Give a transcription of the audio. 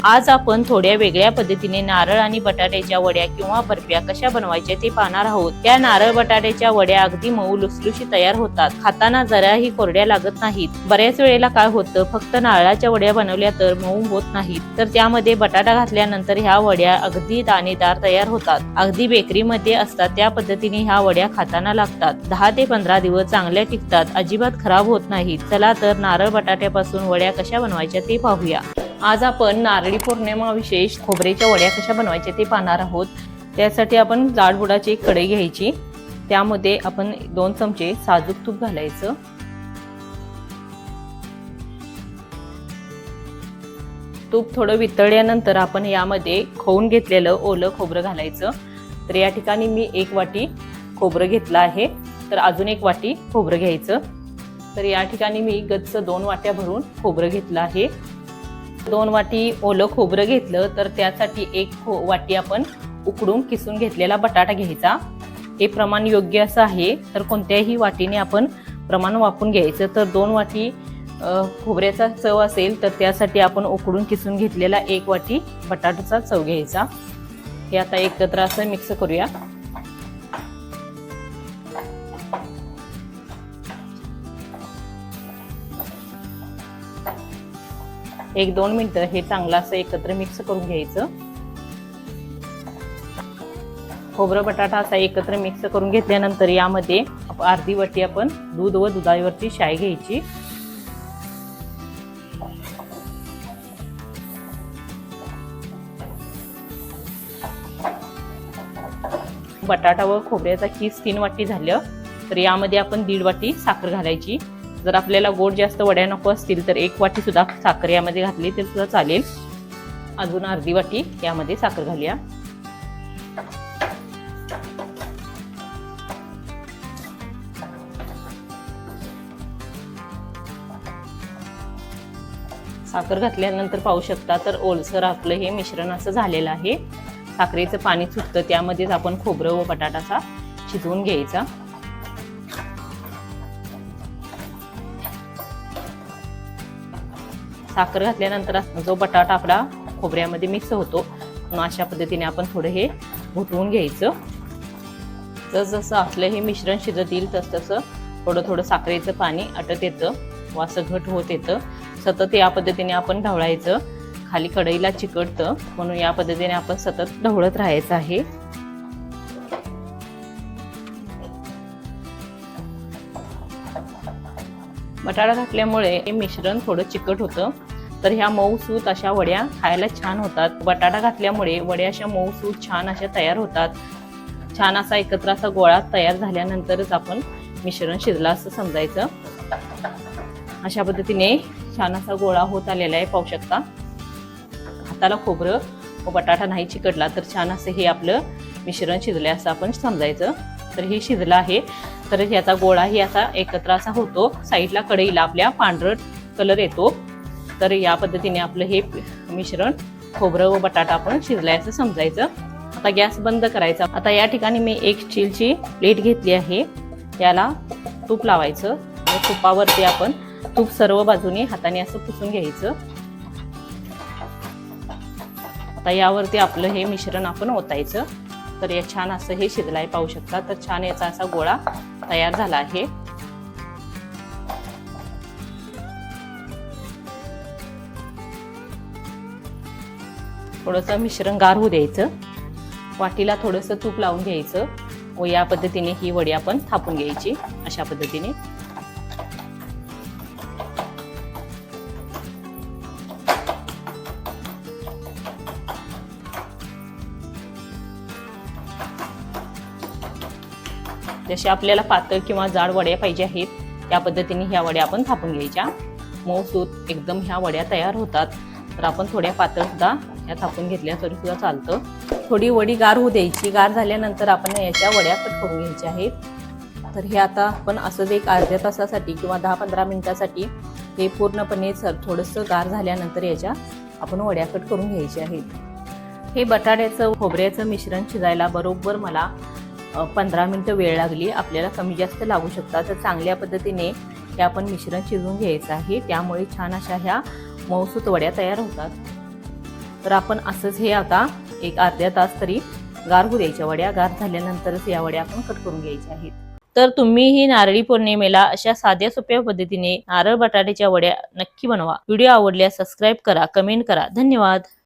आज आपण थोड्या वेगळ्या पद्धतीने नारळ आणि बटाट्याच्या वड्या किंवा बर्फ्या कशा बनवायच्या ते पाहणार आहोत। त्या नारळ बटाट्याच्या वड्या अगदी मऊ लुसलुशीत तयार होतात, खाताना जराही कोरड्या लागत नाहीत। बऱ्याच वेळेला काय होतं, फक्त नारळाच्या वड्या बनवल्या तर मऊ होत नाहीत, तर त्यामध्ये बटाटा घातल्यानंतर ह्या वड्या अगदी दाणेदार तयार होतात। अगदी बेकरीमध्ये असतात त्या पद्धतीने ह्या वड्या खाताना लागतात। 10 ते 15 दिवस चांगल्या टिकतात, अजिबात खराब होत नाहीत। चला तर नारळ बटाट्यापासून वड्या कशा बनवायच्या ते पाहूया। आज आपण नारळी पौर्णिमा विशेष खोबऱ्याच्या वड्या कशा बनवायच्या ते पाहणार आहोत। त्यासाठी आपण जाड बुडाची एक कढई घ्यायची, त्यामध्ये आपण 2 चमचे साजूक तूप घालायचं। तूप थोडं वितळल्यानंतर आपण यामध्ये खवून घेतलेलं ओलं खोबरं घालायचं। तर या ठिकाणी मी 1 वाटी खोबरं घेतलं आहे, तर अजून 1 वाटी खोबरं घ्यायचं। तर या ठिकाणी मी गच्च 2 वाट्या भरून खोबरं घेतलं आहे। 2 वाटी ओलं खोबरं घेतलं तर त्यासाठी 1 वाटी आपण उकडून किसून घेतलेला बटाटा घ्यायचा। हे प्रमाण योग्य असं आहे, तर कोणत्याही वाटीने आपण प्रमाण वापरून घ्यायचं। तर 2 वाटी खोबऱ्याचा चव असेल तर त्यासाठी आपण उकडून किसून घेतलेला 1 वाटी बटाट्याचा चव घ्यायचा। हे आता एकत्र असं मिक्स करूया। एक 2 मिनिटं हे चांगलं असं एकत्र मिक्स करून घ्यायचं। खोबरं बटाटा असा एकत्र मिक्स करून घेतल्यानंतर यामध्ये अर्धी वाटी आपण दूध व दुधावरची शाई घ्यायची। बटाटा व खोबऱ्याचा किस 3 वाटी झालं, तर यामध्ये आपण 1.5 वाटी साखर घालायची। जर आपल्याला गोड जास्त वड्या नको असतील तर 1 वाटी सुद्धा साखर यामध्ये घातली तर सुद्धा चालेल। अजून अर्धी वाटी यामध्ये साखर घालूया। साखर घातल्यानंतर पाहू शकता तर ओलसर आपलं हे मिश्रण असं झालेलं आहे। साखरेचं पाणी सुटतं, त्यामध्येच आपण खोबरं व बटाटाचा शिजवून घ्यायचा। साखर घातल्यानंतर जो बटाटा आपला खोबऱ्यामध्ये मिक्स होतो, अशा पद्धतीने आपण थोडं हे घुटवून घ्यायचं। जसं आपलं हे मिश्रण शिजत येईल तसं थोडं साखरेचं पाणी आटत येतं व असं घट होत येतं। सतत या पद्धतीने आपण ढवळायचं, खाली कढईला चिकटतं म्हणून या पद्धतीने आपण सतत ढवळत राहायचं आहे। बटाटा घातल्यामुळे हे मिश्रण थोडं चिकट होतं, तर ह्या मऊसूत अशा वड्या खायला छान होतात। बटाटा घातल्यामुळे वड्या अशा मऊसूत छान अशा तयार होतात। छान असा एकत्र असा गोळा तयार झाल्यानंतरच आपण मिश्रण शिजलं असं समजायचं। अशा पद्धतीने छान असा गोळा होत आलेला आहे, पाहू शकता। हाताला खोबरं व बटाटा नाही चिकटला तर छान असं हे आपलं मिश्रण शिजले असं आपण समजायचं। तर हे शिजलं आहे, तर ह्याचा गोळाही असा एकत्र असा होतो। साईडला कढईला आपल्या पांढरट कलर येतो, तर या पद्धतीने आपलं हे मिश्रण खोबरं व बटाटा आपण शिजलाय असं समजायचं। आता गॅस बंद करायचा। आता या ठिकाणी मी 1 स्टीलची प्लेट घेतली आहे, त्याला तूप लावायचं आणि तुपावरती आपण तूप सर्व बाजूने हाताने असं पुसून घ्यायचं। आता यावरती आपलं हे मिश्रण आपण ओतायचं, तर हे छान असं हे शिजलाय, पाहू शकता। तर छान याचा असा गोळा तयार झाला आहे। थोडंसं मिश्रण गार होऊ द्यायचं, वाटीला थोडंसं तूप लावून घ्यायचं व या पद्धतीने ही वडी आपण थापून घ्यायची अशा पद्धतीने। जसे आपल्याला पातळ किंवा जाड वड्या पाहिजे आहेत त्या पद्धतीने ह्या वड्या आपण थापून घ्यायच्या। मऊसूत एकदम ह्या वड्या तयार होतात, तर आपण थोड्या पातळ सुद्धा ह्या थापून घेतल्या तरी सुद्धा चालतं। थोडी वडी गार होऊ द्यायची, गार झाल्यानंतर आपण याच्या वड्या कट करून घ्यायच्या आहेत। तर हे आता आपण असंच एक अर्ध्या तासासाठी किंवा 10-15 मिनिटासाठी हे पूर्णपणे थोडंसं गार झाल्यानंतर याच्या आपण वड्या कट करून घ्यायच्या आहेत। हे बटाट्याचं खोबऱ्याचं मिश्रण शिजायला बरोबर मला 15 मिनिटं वेळ लागली, आपल्याला कमी जास्त लागू शकतात। तर चांगल्या पद्धतीने हे आपण मिश्रण शिजवून घ्यायचं आहे, त्यामुळे छान अशा ह्या मऊसूत वड्या तयार होतात। तर आपण असंच हे आता एक अर्ध्या तास तरी गार होऊ द्यायच्या वड्या. गार झाल्यानंतरच या वड्या आपण कट करून घ्यायच्या आहेत. तर तुम्ही ही नारळी पौर्णिमेला अशा साध्या सोप्या पद्धतीने नारळ बटाट्याच्या वड्या नक्की बनवा. व्हिडिओ आवडल्यास सबस्क्राईब करा, कमेंट करा. धन्यवाद.